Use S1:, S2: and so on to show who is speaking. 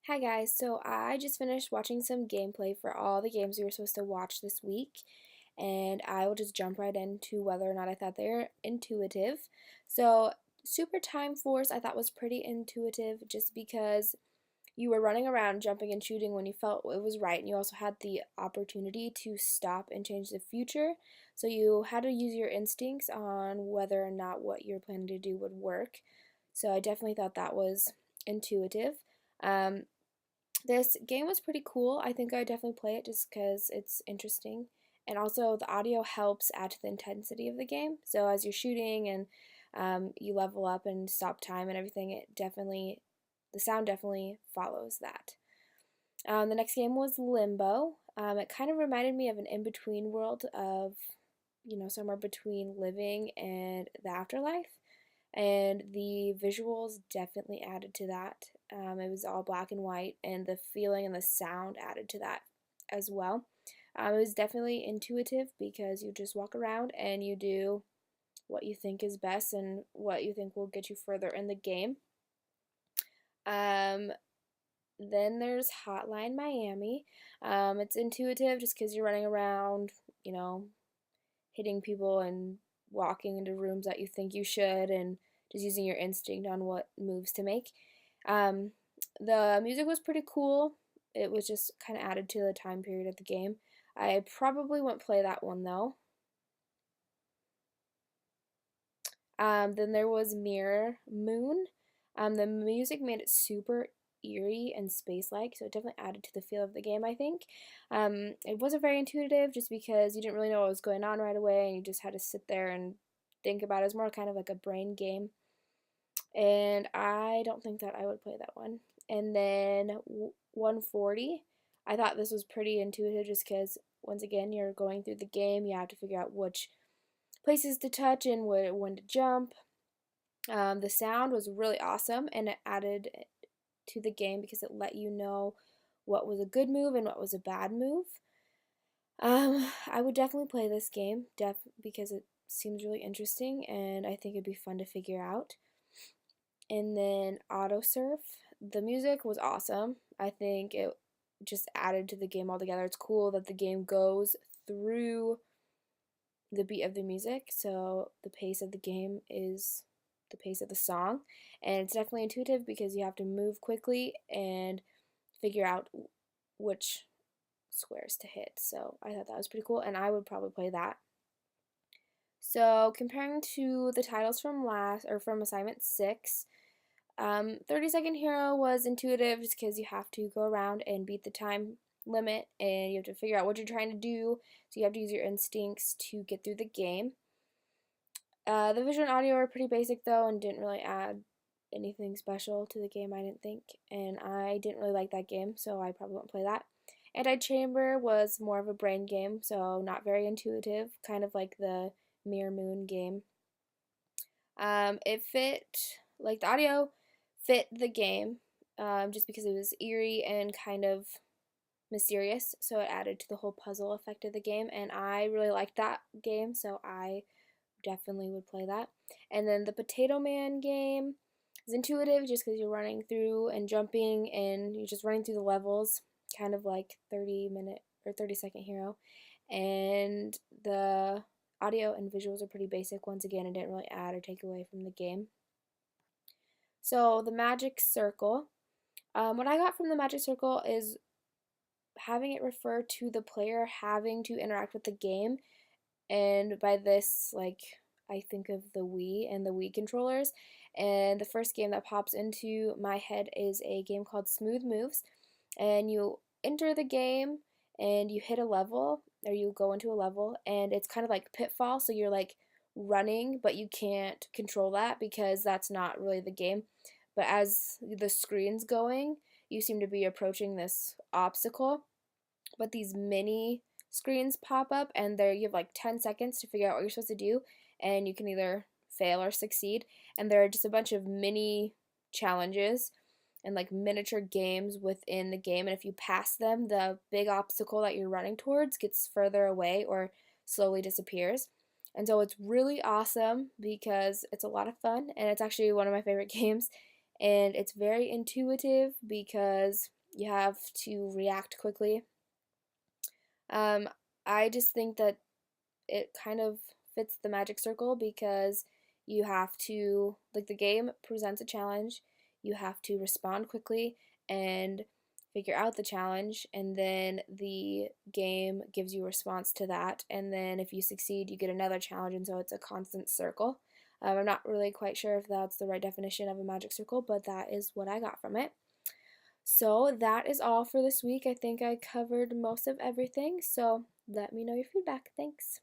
S1: Hi guys, so I just finished watching some gameplay for all the games we were supposed to watch this week, and I will just jump right into whether or not I thought they're intuitive. So, Super Time Force I thought was pretty intuitive just because you were running around jumping and shooting when you felt it was right, and you also had the opportunity to stop and change the future. So you had to use your instincts on whether or not what you're planning to do would work. So I definitely thought that was intuitive. Um, this game was pretty cool. I think I would definitely play it just because it's interesting. And also, the audio helps add to the intensity of the game. So, as you're shooting and you level up and stop time and everything, the sound definitely follows that. The next game was Limbo. It kind of reminded me of an in between world of, somewhere between living and the afterlife. And the visuals definitely added to that. It was all black and white, and the feeling and the sound added to that as well. It was definitely intuitive because you just walk around and you do what you think is best and what you think will get you further in the game. Um, then there's Hotline Miami. It's intuitive just because you're running around, you know, hitting people and walking into rooms that you think you should and just using your instinct on what moves to make. Um, the music was pretty cool. It was just kind of added to the time period of the game. I probably won't play that one though. Then there was Mirror Moon. The music made it super eerie and space-like, so it definitely added to the feel of the game, I think. It wasn't very intuitive just because you didn't really know what was going on right away, and you just had to sit there and think about it. It was more kind of like a brain game, and I don't think that I would play that one. And then 140, I thought this was pretty intuitive just because, once again, you're going through the game, you have to figure out which places to touch and when to jump. The sound was really awesome and it added to the game because it let you know what was a good move and what was a bad move. I would definitely play this game because it seems really interesting and I think it'd be fun to figure out. And then Autosurf, the music was awesome. I think it just added to the game altogether. It's cool that the game goes through the beat of the music, so the pace of the game is the pace of the song, and it's definitely intuitive because you have to move quickly and figure out which squares to hit. So I thought that was pretty cool, and I would probably play that. So comparing to the titles from assignment 6, 30-second hero was intuitive just because you have to go around and beat the time limit and you have to figure out what you're trying to do, so you have to use your instincts to get through the game. The visual and audio are pretty basic though and didn't really add anything special to the game, I didn't think. And I didn't really like that game, so I probably won't play that. Anti-Chamber was more of a brain game, so not very intuitive, kind of like the Mirror Moon game. It fit, like the audio fit the game, just because it was eerie and kind of mysterious, so it added to the whole puzzle effect of the game, and I really liked that game, so I definitely would play that. And then the Potato Man game is intuitive just because you're running through and jumping and you're just running through the levels, kind of like 30-minute or 30-second hero. And the audio and visuals are pretty basic. Once again, it didn't really add or take away from the game. So the Magic Circle. What I got from the Magic Circle is having it refer to the player having to interact with the game, and by this, like, I think of the Wii and the Wii controllers. And the first game that pops into my head is a game called Smooth Moves. And you enter the game and you hit a level, or you go into a level, and it's kind of like Pitfall. So you're like running, but you can't control that because that's not really the game. But as the screen's going, you seem to be approaching this obstacle. But these mini screens pop up and there you have like 10 seconds to figure out what you're supposed to do, and you can either fail or succeed, and there are just a bunch of mini challenges and like miniature games within the game, and if you pass them, the big obstacle that you're running towards gets further away or slowly disappears. And so it's really awesome because it's a lot of fun and it's actually one of my favorite games. and it's very intuitive because you have to react quickly. Um, I just think that it kind of fits the magic circle because you have to, like, the game presents a challenge, you have to respond quickly and figure out the challenge, and then the game gives you a response to that, and then if you succeed, you get another challenge, and so it's a constant circle. I'm not really quite sure if that's the right definition of a magic circle, but that is what I got from it. So that is all for this week. I think I covered most of everything, so let me know your feedback. Thanks.